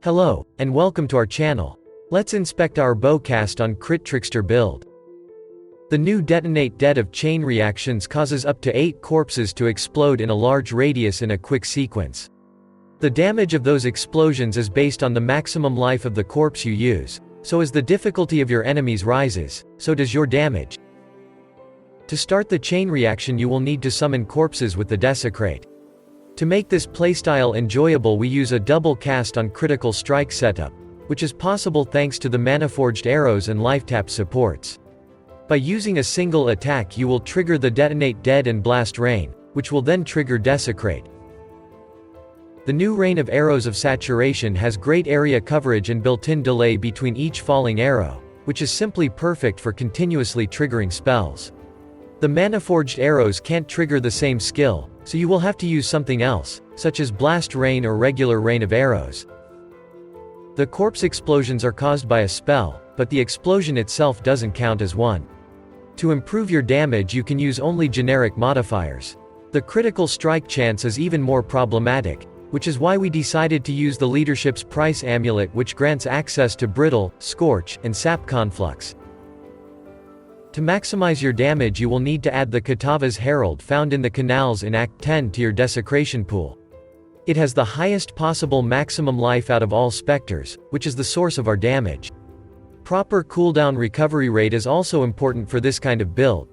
Hello, and welcome to our channel. Let's inspect our bow cast on Crit Trickster build. The new Detonate dead of chain reactions causes up to 8 corpses to explode in a large radius in a quick sequence. The damage of those explosions is based on the maximum life of the corpse you use, so as the difficulty of your enemies rises, so does your damage. To start the chain reaction you will need to summon corpses with the Desecrate. To make this playstyle enjoyable we use a double cast on critical strike setup, which is possible thanks to the Mana-forged arrows and life tap supports. By using a single attack you will trigger the Detonate dead and Blast Rain, which will then trigger Desecrate. The new Rain of Arrows of Saturation has great area coverage and built-in delay between each falling arrow, which is simply perfect for continuously triggering spells. The Mana-forged arrows can't trigger the same skill, so you will have to use something else, such as Blast Rain or regular Rain of Arrows. The corpse explosions are caused by a spell, but the explosion itself doesn't count as one. To improve your damage you can use only generic modifiers. The critical strike chance is even more problematic, which is why we decided to use the Leadership's Price Amulet, which grants access to Brittle, Scorch, and Sap Conflux. To maximize your damage you will need to add the Kitava's Herald found in the canals in Act 10 to your Desecration pool. It has the highest possible maximum life out of all specters, which is the source of our damage. Proper cooldown recovery rate is also important for this kind of build.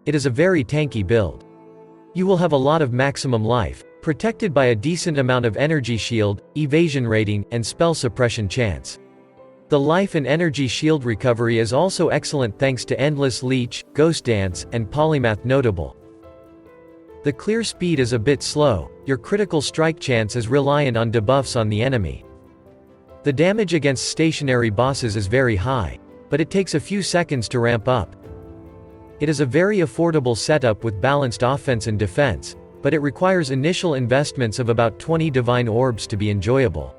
It is a very tanky build. You will have a lot of maximum life, protected by a decent amount of energy shield, evasion rating, and spell suppression chance. The life and energy shield recovery is also excellent thanks to Endless Leech, Ghost Dance, and Polymath Notable. The clear speed is a bit slow, your critical strike chance is reliant on debuffs on the enemy. The damage against stationary bosses is very high, but it takes a few seconds to ramp up. It is a very affordable setup with balanced offense and defense, but it requires initial investments of about 20 Divine Orbs to be enjoyable.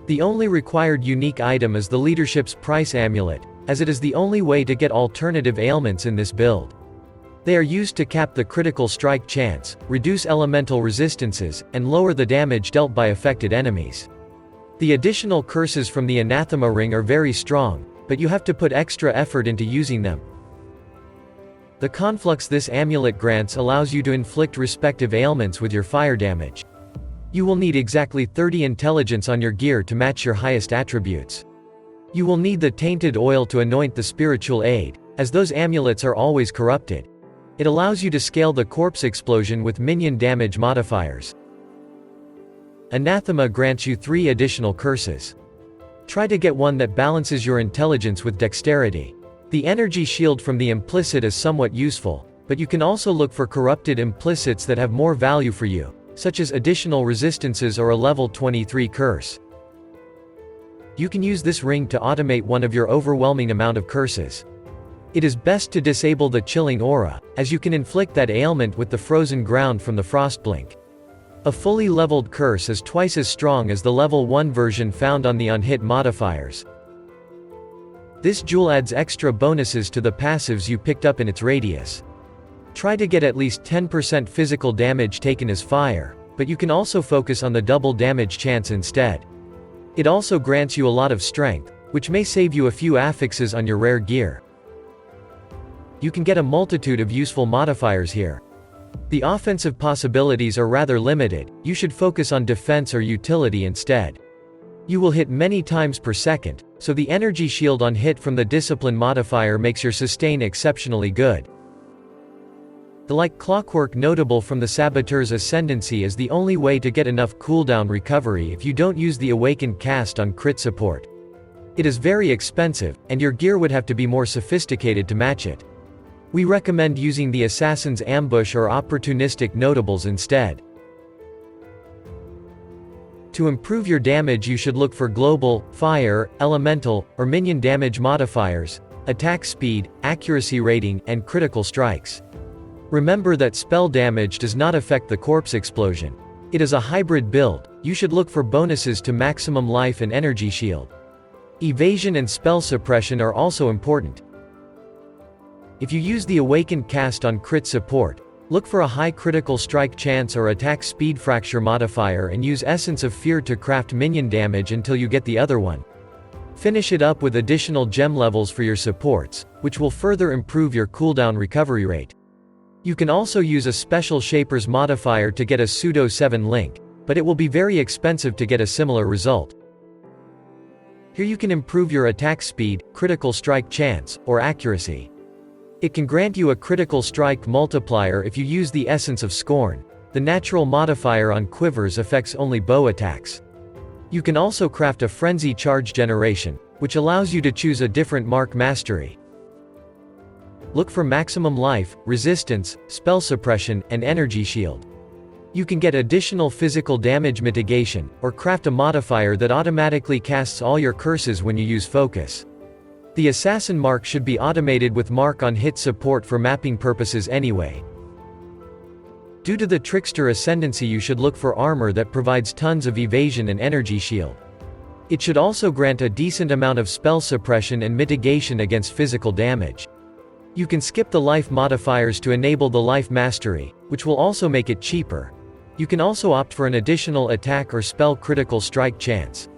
The only required unique item is the Leadership's Price Amulet, as it is the only way to get alternative ailments in this build. They are used to cap the critical strike chance, reduce elemental resistances, and lower the damage dealt by affected enemies. The additional curses from the Anathema Ring are very strong, but you have to put extra effort into using them. The conflux this amulet grants allows you to inflict respective ailments with your fire damage. You will need exactly 30 intelligence on your gear to match your highest attributes. You will need the tainted oil to anoint the spiritual aid, as those amulets are always corrupted. It allows you to scale the corpse explosion with minion damage modifiers. Anathema grants you 3 additional curses. Try to get one that balances your intelligence with dexterity. The energy shield from the implicit is somewhat useful, but you can also look for corrupted implicits that have more value for you, such as additional resistances or a level 23 curse. You can use this ring to automate one of your overwhelming amount of curses. It is best to disable the Chilling Aura, as you can inflict that ailment with the Frozen Ground from the Frostblink. A fully leveled curse is twice as strong as the level 1 version found on the on-hit modifiers. This jewel adds extra bonuses to the passives you picked up in its radius. Try to get at least 10% physical damage taken as fire, but you can also focus on the double damage chance instead. It also grants you a lot of strength, which may save you a few affixes on your rare gear. You can get a multitude of useful modifiers here. The offensive possibilities are rather limited, you should focus on defense or utility instead. You will hit many times per second, so the energy shield on hit from the discipline modifier makes your sustain exceptionally good. The like clockwork notable from the Saboteur's Ascendancy is the only way to get enough cooldown recovery if you don't use the Awakened cast on crit support. It is very expensive, and your gear would have to be more sophisticated to match it. We recommend using the Assassin's Ambush or Opportunistic Notables instead. To improve your damage you should look for global, fire, elemental, or minion damage modifiers, attack speed, accuracy rating, and critical strikes. Remember that spell damage does not affect the corpse explosion. It is a hybrid build, you should look for bonuses to maximum life and energy shield. Evasion and spell suppression are also important. If you use the Awakened cast on crit support, Look for a high critical strike chance or attack speed fracture modifier and use Essence of Fear to craft minion damage until you get the other one. Finish it up with additional gem levels for your supports, which will further improve your cooldown recovery rate. You can also use a special Shapers modifier to get a pseudo 7 link, but it will be very expensive to get a similar result. Here you can improve your attack speed, critical strike chance, or accuracy. It can grant you a critical strike multiplier if you use the Essence of Scorn. The natural modifier on quivers affects only bow attacks. You can also craft a frenzy charge generation, which allows you to choose a different mark mastery. Look for maximum life, resistance, spell suppression, and energy shield. You can get additional physical damage mitigation, or craft a modifier that automatically casts all your curses when you use focus. The assassin mark should be automated with mark on hit support for mapping purposes anyway. Due to the Trickster ascendancy, you should look for armor that provides tons of evasion and energy shield. It should also grant a decent amount of spell suppression and mitigation against physical damage. You can skip the life modifiers to enable the life mastery, which will also make it cheaper. You can also opt for an additional attack or spell critical strike chance.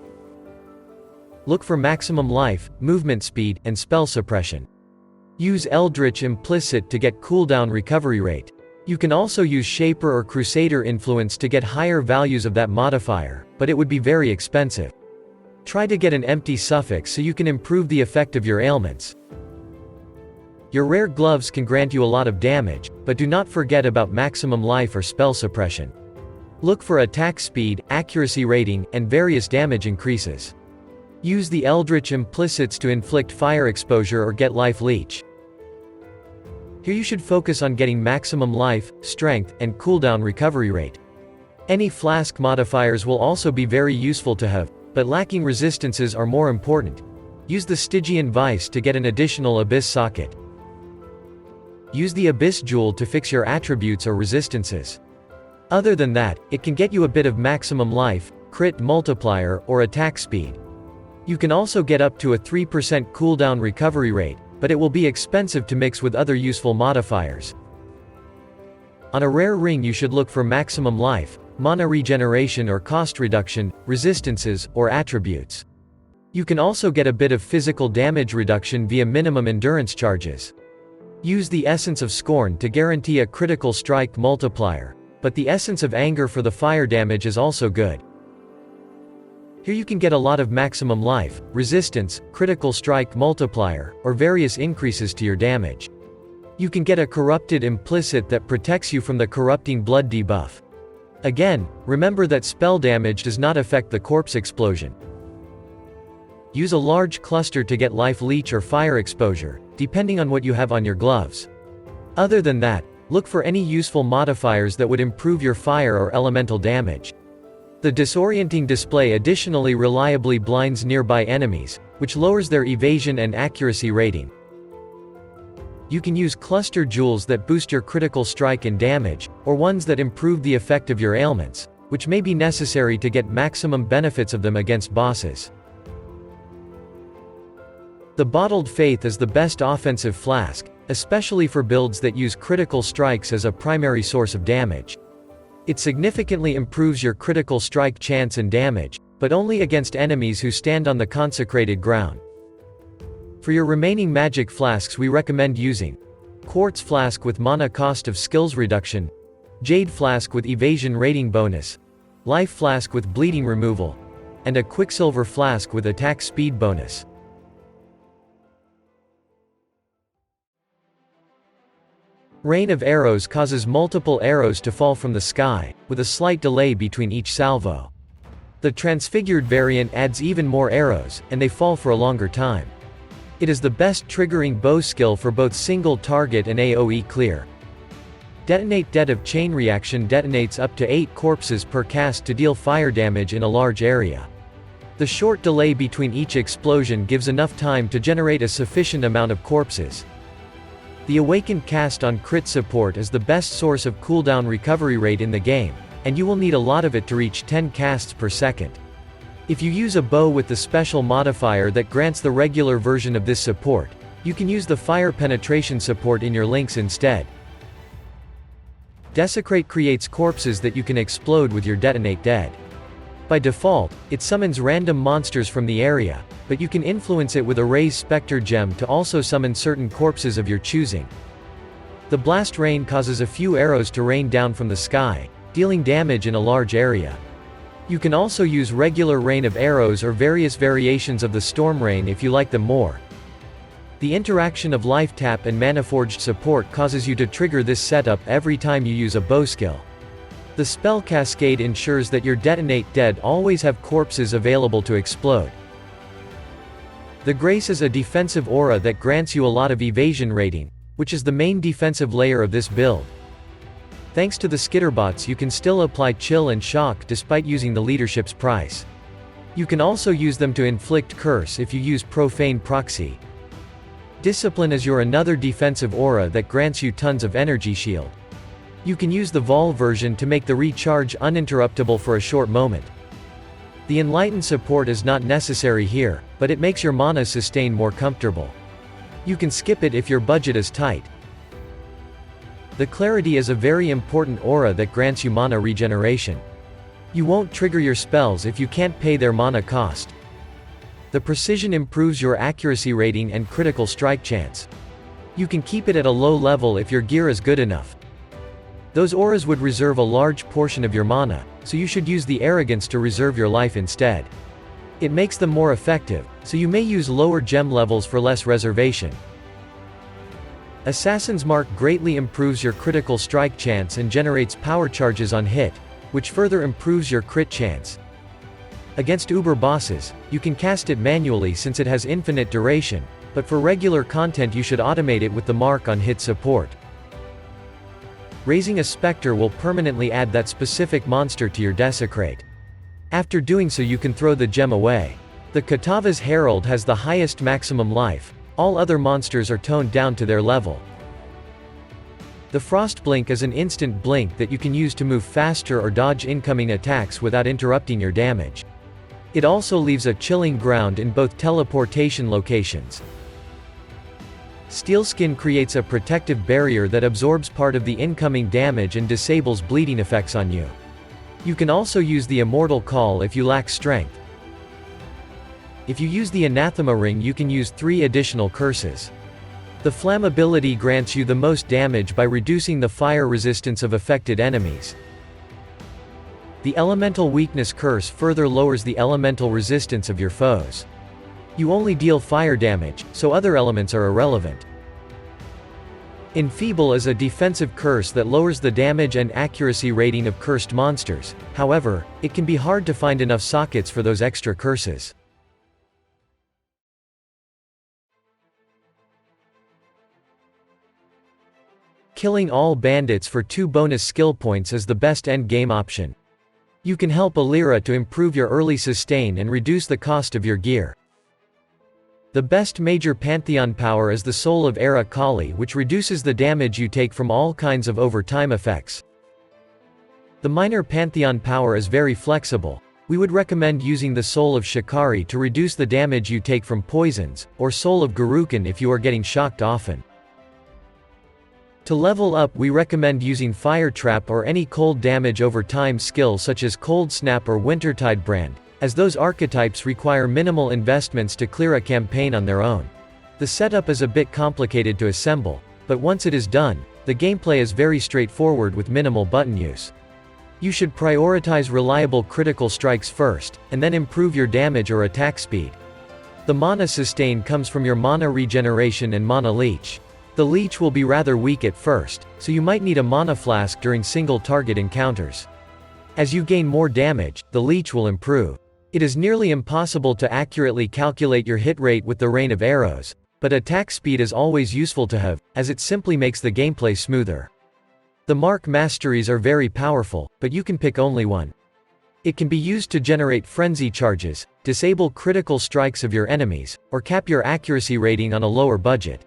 Look for maximum life, movement speed, and spell suppression. Use Eldritch Implicit to get cooldown recovery rate. You can also use Shaper or Crusader influence to get higher values of that modifier, but it would be very expensive. Try to get an empty suffix so you can improve the effect of your ailments. Your rare gloves can grant you a lot of damage, but do not forget about maximum life or spell suppression. Look for attack speed, accuracy rating, and various damage increases. Use the Eldritch Implicits to inflict fire exposure or get life leech. Here you should focus on getting maximum life, strength, and cooldown recovery rate. Any flask modifiers will also be very useful to have, but lacking resistances are more important. Use the Stygian Vice to get an additional Abyss socket. Use the Abyss Jewel to fix your attributes or resistances. Other than that, it can get you a bit of maximum life, crit multiplier, or attack speed. You can also get up to a 3% cooldown recovery rate, but it will be expensive to mix with other useful modifiers. On a rare ring you should look for maximum life, mana regeneration or cost reduction, resistances, or attributes. You can also get a bit of physical damage reduction via minimum endurance charges. Use the Essence of Scorn to guarantee a critical strike multiplier, but the Essence of Anger for the fire damage is also good. Here you can get a lot of maximum life, resistance, critical strike multiplier, or various increases to your damage. You can get a Corrupted Implicit that protects you from the Corrupting Blood debuff. Again, remember that spell damage does not affect the corpse explosion. Use a large cluster to get life leech or fire exposure, depending on what you have on your gloves. Other than that, look for any useful modifiers that would improve your fire or elemental damage. The disorienting display additionally reliably blinds nearby enemies, which lowers their evasion and accuracy rating. You can use cluster jewels that boost your critical strike and damage, or ones that improve the effect of your ailments, which may be necessary to get maximum benefits of them against bosses. The Bottled Faith is the best offensive flask, especially for builds that use critical strikes as a primary source of damage. It significantly improves your critical strike chance and damage, but only against enemies who stand on the consecrated ground. For your remaining magic flasks we recommend using Quartz Flask with mana cost of skills reduction, Jade Flask with evasion rating bonus, Life Flask with bleeding removal, and a Quicksilver Flask with attack speed bonus. Rain of Arrows causes multiple arrows to fall from the sky, with a slight delay between each salvo. The transfigured variant adds even more arrows, and they fall for a longer time. It is the best triggering bow skill for both single target and AoE clear. Detonate Det of Chain Reaction detonates up to 8 corpses per cast to deal fire damage in a large area. The short delay between each explosion gives enough time to generate a sufficient amount of corpses. The Awakened cast on crit support is the best source of cooldown recovery rate in the game, and you will need a lot of it to reach 10 casts per second. If you use a bow with the special modifier that grants the regular version of this support, you can use the fire penetration support in your links instead. Desecrate creates corpses that you can explode with your Detonate Dead. By default, it summons random monsters from the area, but you can influence it with a Raise Spectre gem to also summon certain corpses of your choosing. The Blast Rain causes a few arrows to rain down from the sky, dealing damage in a large area. You can also use regular rain of arrows or various variations of the Storm Rain if you like them more. The interaction of Life Tap and Manaforged support causes you to trigger this setup every time you use a bow skill. The spell cascade ensures that your Detonate Dead always have corpses available to explode. The Grace is a defensive aura that grants you a lot of evasion rating, which is the main defensive layer of this build. Thanks to the skitterbots you can still apply chill and shock despite using the leadership's price. You can also use them to inflict curse if you use Profane Proxy. Discipline is your another defensive aura that grants you tons of energy shield. You can use the Vol version to make the recharge uninterruptible for a short moment. The Enlighten support is not necessary here, but it makes your mana sustain more comfortable. You can skip it if your budget is tight. The Clarity is a very important aura that grants you mana regeneration. You won't trigger your spells if you can't pay their mana cost. The Precision improves your accuracy rating and critical strike chance. You can keep it at a low level if your gear is good enough. Those auras would reserve a large portion of your mana, so you should use the Arrogance to reserve your life instead. It makes them more effective, so you may use lower gem levels for less reservation. Assassin's Mark greatly improves your critical strike chance and generates power charges on hit, which further improves your crit chance. Against Uber bosses, you can cast it manually since it has infinite duration, but for regular content you should automate it with the Mark on hit support. Raising a Spectre will permanently add that specific monster to your Desecrate. After doing so you can throw the gem away. The Katava's Herald has the highest maximum life, all other monsters are toned down to their level. The Frost Blink is an instant blink that you can use to move faster or dodge incoming attacks without interrupting your damage. It also leaves a chilling ground in both teleportation locations. Steelskin creates a protective barrier that absorbs part of the incoming damage and disables bleeding effects on you. You can also use the Immortal Call if you lack strength. If you use the Anathema Ring you can use 3 additional curses. The Flammability grants you the most damage by reducing the fire resistance of affected enemies. The Elemental Weakness curse further lowers the elemental resistance of your foes. You only deal fire damage, so other elements are irrelevant. Enfeeble is a defensive curse that lowers the damage and accuracy rating of cursed monsters, however, it can be hard to find enough sockets for those extra curses. Killing all bandits for 2 bonus skill points is the best endgame option. You can help Alira to improve your early sustain and reduce the cost of your gear. The best major Pantheon power is the Soul of Era Kali, which reduces the damage you take from all kinds of overtime effects. The minor Pantheon power is very flexible. We would recommend using the Soul of Shikari to reduce the damage you take from poisons, or Soul of Garukin if you are getting shocked often. To level up we recommend using Fire Trap or any cold damage over time skill such as Cold Snap or Wintertide Brand, as those archetypes require minimal investments to clear a campaign on their own. The setup is a bit complicated to assemble, but once it is done, the gameplay is very straightforward with minimal button use. You should prioritize reliable critical strikes first, and then improve your damage or attack speed. The mana sustain comes from your mana regeneration and mana leech. The leech will be rather weak at first, so you might need a mana flask during single target encounters. As you gain more damage, the leech will improve. It is nearly impossible to accurately calculate your hit rate with the rain of arrows, but attack speed is always useful to have, as it simply makes the gameplay smoother. The Mark Masteries are very powerful, but you can pick only one. It can be used to generate frenzy charges, disable critical strikes of your enemies, or cap your accuracy rating on a lower budget.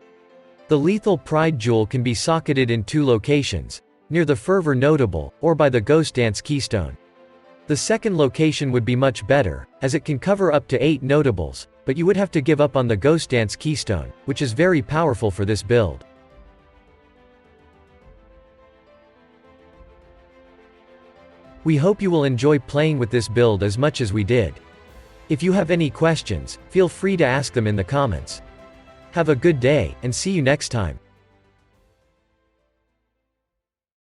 The Lethal Pride Jewel can be socketed in 2 locations, near the Fervor Notable, or by the Ghost Dance Keystone. The second location would be much better, as it can cover up to 8 notables, but you would have to give up on the Ghost Dance Keystone, which is very powerful for this build. We hope you will enjoy playing with this build as much as we did. If you have any questions, feel free to ask them in the comments. Have a good day, and see you next time.